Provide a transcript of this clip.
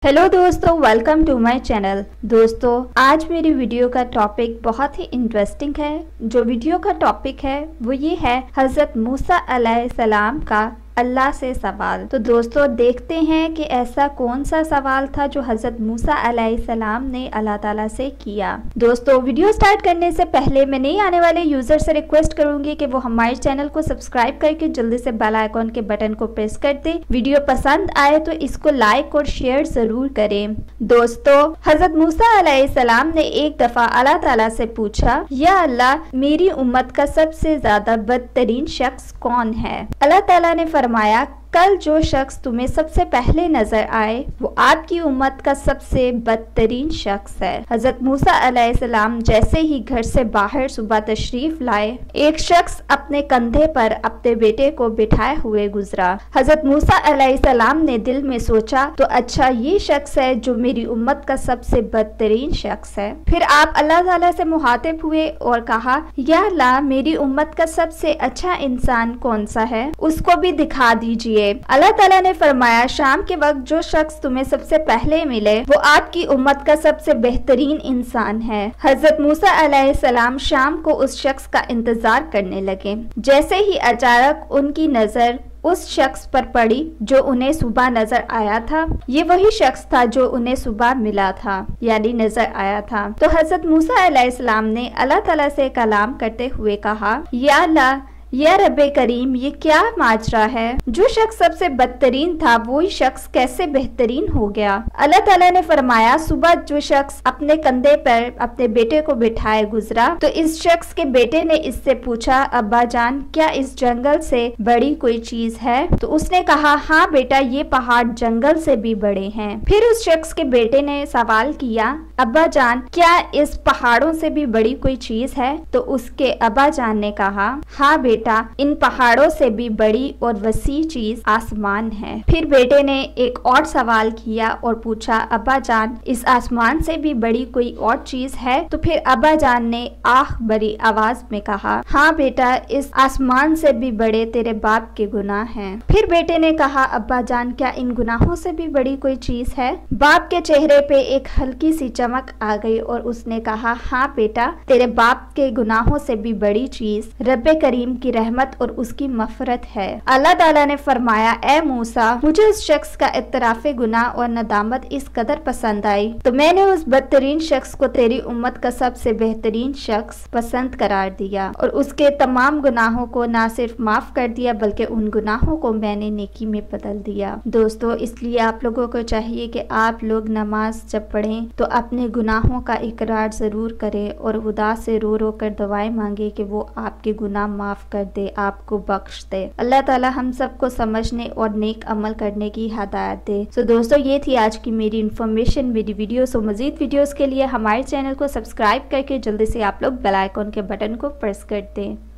Hello दोस्तों, welcome to my channel. दोस्तों, आज मेरी वीडियो का टॉपिक बहुत ही इंटरेस्टिंग है। जो वीडियो का टॉपिक है वो ये है हजरत मूसा अलैहिस्सलाम का अल्लाह से सवाल। तो दोस्तों, देखते हैं कि ऐसा कौन सा सवाल था जो हजरत मूसा अलैहिस्सलाम ने अल्लाह ताला से किया। दोस्तों, वीडियो स्टार्ट करने से पहले मैं नए आने वाले यूजर से रिक्वेस्ट करूंगी कि वो हमारे चैनल को सब्सक्राइब करके जल्दी से बेल आइकॉन के बटन को प्रेस कर दे। वीडियो पसंद आए तो इसको लाइक और शेयर जरूर करें। दोस्तों, हजरत मूसा अलैहिस्सलाम ने एक दफा अल्लाह ताला से पूछा, या अल्लाह, मेरी उम्मत का सबसे ज्यादा बदतरीन शख्स कौन है? अल्लाह ताला ने फरमाया, कल जो शख्स तुम्हें सबसे पहले नजर आए वो आपकी उम्मत का सबसे बदतरीन शख्स है। हजरत मूसा अलैहिस्सलाम जैसे ही घर से बाहर सुबह तशरीफ लाए, एक शख्स अपने कंधे पर अपने बेटे को बिठाए हुए गुजरा। हजरत मूसा अलैहिस्सलाम ने दिल में सोचा, तो अच्छा ये शख्स है जो मेरी उम्मत का सबसे बदतरीन शख्स है। फिर आप अल्लाह ताला से मुखातिब हुए और कहा, या अल्लाह, मेरी उम्मत का सबसे अच्छा इंसान कौन सा है, उसको भी दिखा दीजिए। अल्लाह ताला ने फरमाया, शाम के वक्त जो शख्स तुम्हें सबसे पहले मिले वो आपकी उम्मत का सबसे बेहतरीन इंसान है। हजरत मूसा अलैहिस्सलाम शाम को उस शख्स का इंतजार करने लगे। जैसे ही अचानक उनकी नजर उस शख्स पर पड़ी जो उन्हें सुबह नजर आया था। ये वही शख्स था जो उन्हें सुबह मिला था, यानी नजर आया था। तो हजरत मूसा अलैहिस्सलाम ने अल्लाह ताला से कलाम करते हुए कहा, या अल्लाह, या रब्बे करीम, ये क्या माजरा है? जो शख्स सबसे बदतरीन था वही शख्स कैसे बेहतरीन हो गया? अल्लाह ताला ने फरमाया, सुबह जो शख्स अपने कंधे पर अपने बेटे को बिठाए गुजरा तो इस शख्स के बेटे ने इससे पूछा, अब्बा जान, क्या इस जंगल से बड़ी कोई चीज है? तो उसने कहा, हाँ बेटा, ये पहाड़ जंगल से भी बड़े हैं। फिर उस शख्स के बेटे ने सवाल किया, अब्बा जान, क्या इस पहाड़ों से भी बड़ी कोई चीज है? तो उसके अब्बा जान ने कहा, हाँ बेटा, इन पहाड़ों से भी बड़ी और वसी चीज आसमान है। फिर बेटे ने एक और सवाल किया और पूछा, अब्बा जान, इस आसमान से भी बड़ी कोई और चीज है? तो फिर अब्बा जान ने आह भरी आवाज में कहा, हाँ बेटा, इस आसमान से भी बड़े तेरे बाप के गुनाह हैं। फिर बेटे ने कहा, अब्बा जान, क्या इन गुनाहों से भी बड़ी कोई चीज है? बाप के चेहरे पे एक हल्की सी चमक आ गई और उसने कहा, हाँ बेटा, तेरे बाप के गुनाहों से भी बड़ी चीज रब्बे करीम की रहमत और उसकी मफरत है। अल्लाह ताला ने फरमाया, ए मूसा, मुझे उस शख्स का इतराफे गुनाह और नदामत इस कदर पसंद आई तो मैंने उस बदतरीन शख्स को तेरी उम्मत का सबसे बेहतरीन शख्स पसंद करार दिया और उसके तमाम गुनाहों को ना सिर्फ माफ कर दिया बल्कि उन गुनाहों को मैंने नेकी में बदल दिया। दोस्तों, इसलिए आप लोगों को चाहिए कि आप लोग नमाज जब पढ़ें तो अपने गुनाहों का इकरार जरूर करें और खुदा से रो रो कर दुआएं मांगे कि वो आपके गुनाह माफ कर दे, आपको बख्श दे। अल्लाह ताला हम सबको समझने और नेक अमल करने की हिदायत दे। सो दोस्तों, ये थी आज की मेरी इन्फॉर्मेशन, मेरी वीडियो। सो मजीद वीडियोस के लिए हमारे चैनल को सब्सक्राइब करके जल्दी से आप लोग बेल आइकॉन के बटन को प्रेस कर दें।